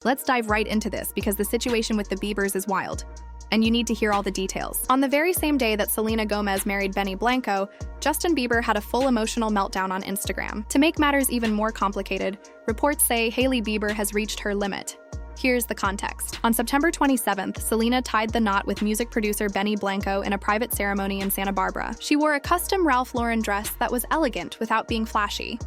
Let's dive right into this because the situation with the Biebers is wild, and you need to hear all the details. On the very same day that Selena Gomez married Benny Blanco, Justin Bieber had a full emotional meltdown on Instagram. To make matters even more complicated, reports say Hailey Bieber has reached her limit. Here's the context. On September 27th, Selena tied the knot with music producer Benny Blanco in a private ceremony in Santa Barbara. She wore a custom Ralph Lauren dress that was elegant without being flashy,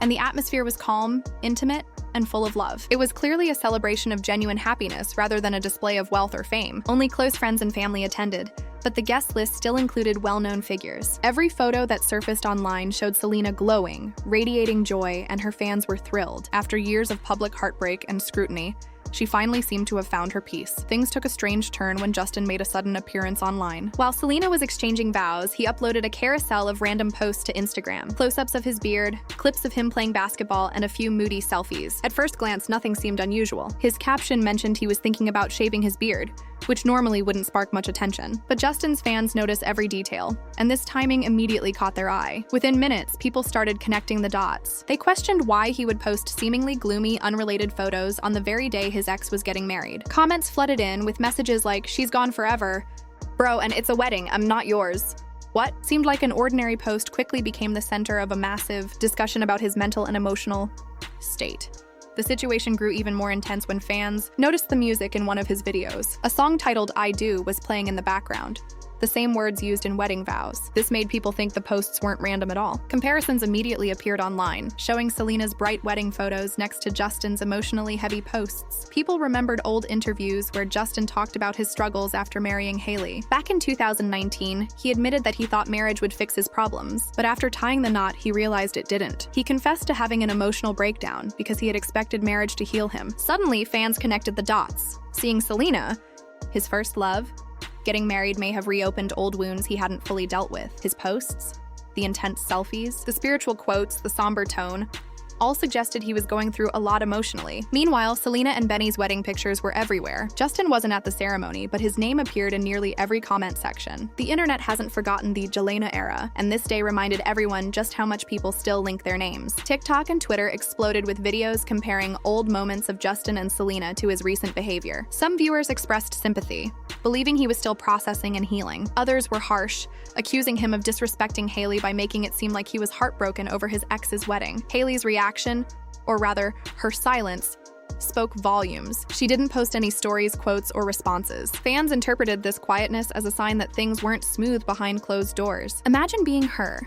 and the atmosphere was calm, intimate, and full of love. It was clearly a celebration of genuine happiness rather than a display of wealth or fame. Only close friends and family attended, but the guest list still included well-known figures. Every photo that surfaced online showed Selena glowing, radiating joy, and her fans were thrilled. After years of public heartbreak and scrutiny, she finally seemed to have found her peace. Things took a strange turn when Justin made a sudden appearance online. While Selena was exchanging vows, he uploaded a carousel of random posts to Instagram. Close-ups of his beard, clips of him playing basketball, and a few moody selfies. At first glance, nothing seemed unusual. His caption mentioned he was thinking about shaving his beard, which normally wouldn't spark much attention. But Justin's fans notice every detail, and this timing immediately caught their eye. Within minutes, people started connecting the dots. They questioned why he would post seemingly gloomy, unrelated photos on the very day his ex was getting married. Comments flooded in with messages like, "She's gone forever," "Bro, and it's a wedding, I'm not yours." What seemed like an ordinary post quickly became the center of a massive discussion about his mental and emotional state. The situation grew even more intense when fans noticed the music in one of his videos. A song titled "I Do" was playing in the background, the same words used in wedding vows. This made people think the posts weren't random at all. Comparisons immediately appeared online, showing Selena's bright wedding photos next to Justin's emotionally heavy posts. People remembered old interviews where Justin talked about his struggles after marrying Hailey. Back in 2019, he admitted that he thought marriage would fix his problems, but after tying the knot, he realized it didn't. He confessed to having an emotional breakdown because he had expected marriage to heal him. Suddenly, fans connected the dots. Seeing Selena, his first love, getting married may have reopened old wounds he hadn't fully dealt with. His posts, the intense selfies, the spiritual quotes, the somber tone, all suggested he was going through a lot emotionally. Meanwhile, Selena and Benny's wedding pictures were everywhere. Justin wasn't at the ceremony, but his name appeared in nearly every comment section. The internet hasn't forgotten the Jelena era, and this day reminded everyone just how much people still link their names. TikTok and Twitter exploded with videos comparing old moments of Justin and Selena to his recent behavior. Some viewers expressed sympathy, believing he was still processing and healing. Others were harsh, accusing him of disrespecting Hailey by making it seem like he was heartbroken over his ex's wedding. Hailey's reaction, or rather, her silence, spoke volumes. She didn't post any stories, quotes, or responses. Fans interpreted this quietness as a sign that things weren't smooth behind closed doors. Imagine being her.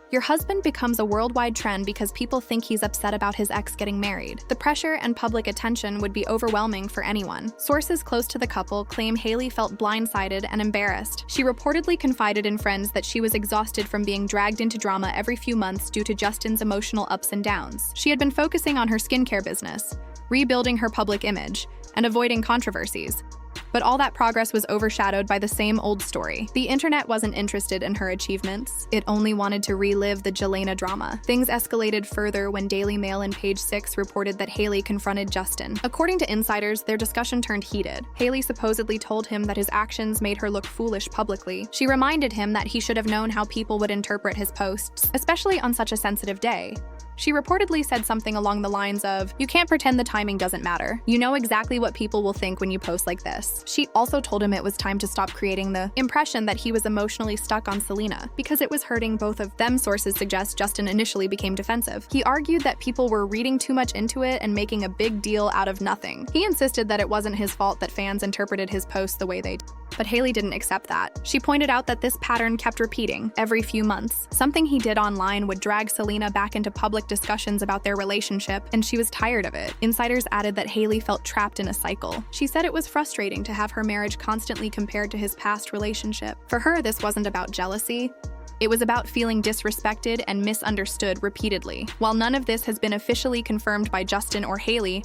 Your husband becomes a worldwide trend because people think he's upset about his ex getting married. The pressure and public attention would be overwhelming for anyone. Sources close to the couple claim Hailey felt blindsided and embarrassed. She reportedly confided in friends that she was exhausted from being dragged into drama every few months due to Justin's emotional ups and downs. She had been focusing on her skincare business, rebuilding her public image, and avoiding controversies. But all that progress was overshadowed by the same old story. The internet wasn't interested in her achievements. It only wanted to relive the Jelena drama. Things escalated further when Daily Mail and Page 6 reported that Hailey confronted Justin. According to insiders, their discussion turned heated. Hailey supposedly told him that his actions made her look foolish publicly. She reminded him that he should have known how people would interpret his posts, especially on such a sensitive day. She reportedly said something along the lines of, "You can't pretend the timing doesn't matter. You know exactly what people will think when you post like this." She also told him it was time to stop creating the impression that he was emotionally stuck on Selena, because it was hurting both of them. Sources suggest Justin initially became defensive. He argued that people were reading too much into it and making a big deal out of nothing. He insisted that it wasn't his fault that fans interpreted his posts the way they did. But Hailey didn't accept that. She pointed out that this pattern kept repeating every few months. Something he did online would drag Selena back into public discussions about their relationship, and she was tired of it. Insiders added that Hailey felt trapped in a cycle. She said it was frustrating to have her marriage constantly compared to his past relationship. For her, this wasn't about jealousy. It was about feeling disrespected and misunderstood repeatedly. While none of this has been officially confirmed by Justin or Hailey,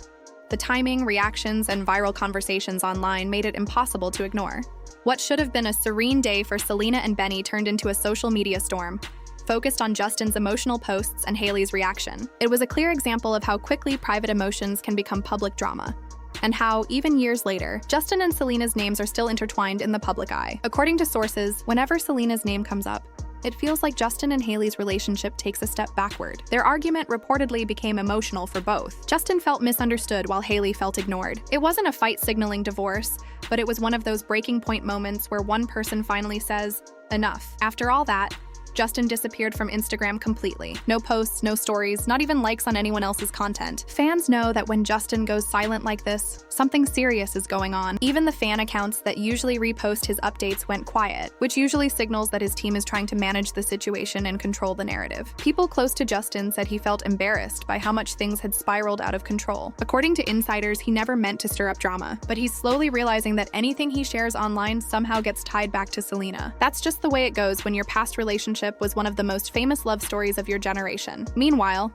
the timing, reactions, and viral conversations online made it impossible to ignore. What should have been a serene day for Selena and Benny turned into a social media storm, focused on Justin's emotional posts and Hailey's reaction. It was a clear example of how quickly private emotions can become public drama, and how, even years later, Justin and Selena's names are still intertwined in the public eye. According to sources, whenever Selena's name comes up, it feels like Justin and Hailey's relationship takes a step backward. Their argument reportedly became emotional for both. Justin felt misunderstood while Hailey felt ignored. It wasn't a fight signaling divorce, but it was one of those breaking point moments where one person finally says, "Enough." After all that, Justin disappeared from Instagram completely. No posts, no stories, not even likes on anyone else's content. Fans know that when Justin goes silent like this, something serious is going on. Even the fan accounts that usually repost his updates went quiet, which usually signals that his team is trying to manage the situation and control the narrative. People close to Justin said he felt embarrassed by how much things had spiraled out of control. According to insiders, he never meant to stir up drama, but he's slowly realizing that anything he shares online somehow gets tied back to Selena. That's just the way it goes when your past relationship was one of the most famous love stories of your generation. Meanwhile,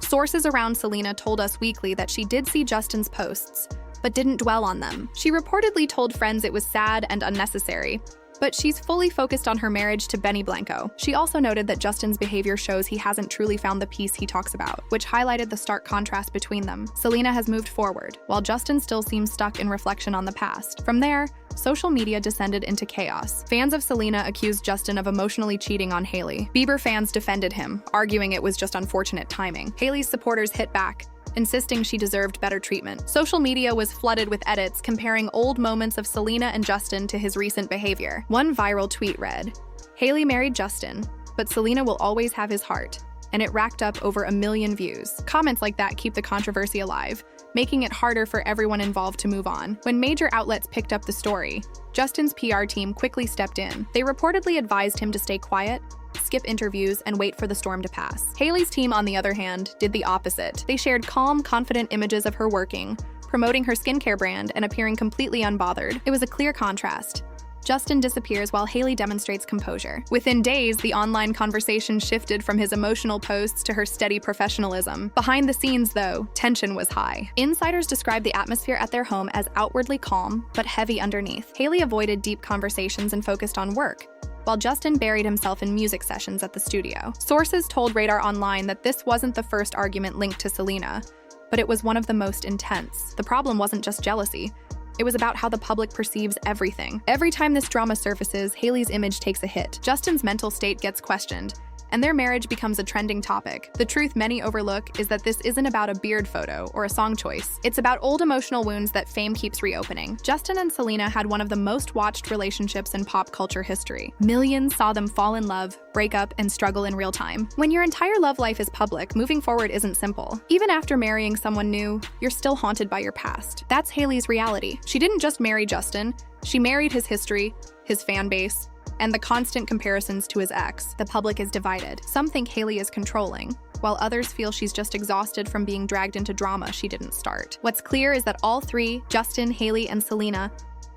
sources around Selena told Us Weekly that she did see Justin's posts, but didn't dwell on them. She reportedly told friends it was sad and unnecessary, but she's fully focused on her marriage to Benny Blanco. She also noted that Justin's behavior shows he hasn't truly found the peace he talks about, which highlighted the stark contrast between them. Selena has moved forward, while Justin still seems stuck in reflection on the past. From there, social media descended into chaos. Fans of Selena accused Justin of emotionally cheating on Hailey. Bieber fans defended him, arguing it was just unfortunate timing. Hailey's supporters hit back, insisting she deserved better treatment. Social media was flooded with edits comparing old moments of Selena and Justin to his recent behavior. One viral tweet read, "Hailey married Justin, but Selena will always have his heart," and it racked up over 1 million views. Comments like that keep the controversy alive, making it harder for everyone involved to move on. When major outlets picked up the story, Justin's PR team quickly stepped in. They reportedly advised him to stay quiet, skip interviews, and wait for the storm to pass. Hailey's team, on the other hand, did the opposite. They shared calm, confident images of her working, promoting her skincare brand, and appearing completely unbothered. It was a clear contrast. Justin disappears while Hailey demonstrates composure. Within days, the online conversation shifted from his emotional posts to her steady professionalism. Behind the scenes, though, tension was high. Insiders described the atmosphere at their home as outwardly calm, but heavy underneath. Hailey avoided deep conversations and focused on work, while Justin buried himself in music sessions at the studio. Sources told Radar Online that this wasn't the first argument linked to Selena, but it was one of the most intense. The problem wasn't just jealousy. It was about how the public perceives everything. Every time this drama surfaces, Hailey's image takes a hit. Justin's mental state gets questioned, and their marriage becomes a trending topic. The truth many overlook is that this isn't about a beard photo or a song choice. It's about old emotional wounds that fame keeps reopening. Justin and Selena had one of the most watched relationships in pop culture history. Millions saw them fall in love, break up, and struggle in real time. When your entire love life is public, moving forward isn't simple. Even after marrying someone new, you're still haunted by your past. That's Hailey's reality. She didn't just marry Justin, she married his history, his fan base, and the constant comparisons to his ex. The public is divided. Some think Hailey is controlling, while others feel she's just exhausted from being dragged into drama she didn't start. What's clear is that all three, Justin, Hailey, and Selena,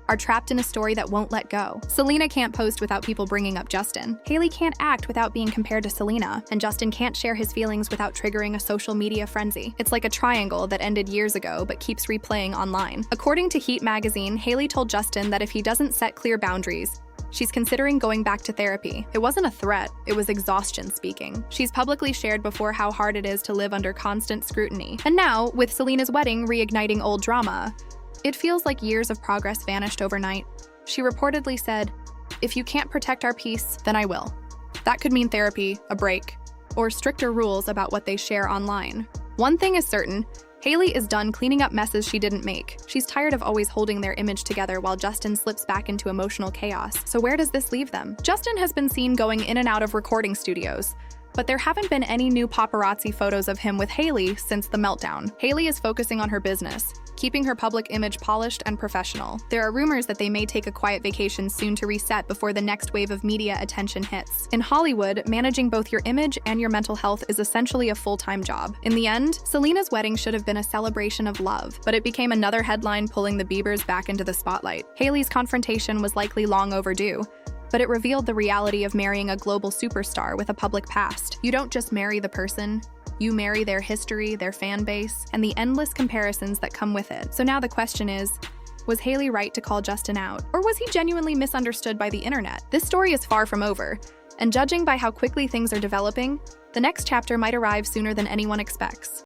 are trapped in a story that won't let go. Selena can't post without people bringing up Justin. Hailey can't act without being compared to Selena, and Justin can't share his feelings without triggering a social media frenzy. It's like a triangle that ended years ago but keeps replaying online. According to Heat magazine, Hailey told Justin that if he doesn't set clear boundaries, she's considering going back to therapy. It wasn't a threat, it was exhaustion speaking. She's publicly shared before how hard it is to live under constant scrutiny. And now, with Selena's wedding reigniting old drama, it feels like years of progress vanished overnight. She reportedly said, "If you can't protect our peace, then I will." That could mean therapy, a break, or stricter rules about what they share online. One thing is certain, Hailey is done cleaning up messes she didn't make. She's tired of always holding their image together while Justin slips back into emotional chaos. So where does this leave them? Justin has been seen going in and out of recording studios, but there haven't been any new paparazzi photos of him with Hailey since the meltdown. Hailey is focusing on her business, keeping her public image polished and professional. There are rumors that they may take a quiet vacation soon to reset before the next wave of media attention hits. In Hollywood, managing both your image and your mental health is essentially a full-time job. In the end, Selena's wedding should have been a celebration of love, but it became another headline pulling the Biebers back into the spotlight. Hailey's confrontation was likely long overdue, but it revealed the reality of marrying a global superstar with a public past. You don't just marry the person, you marry their history, their fan base, and the endless comparisons that come with it. So now the question is, was Hailey right to call Justin out? Or was he genuinely misunderstood by the internet? This story is far from over, and judging by how quickly things are developing, the next chapter might arrive sooner than anyone expects.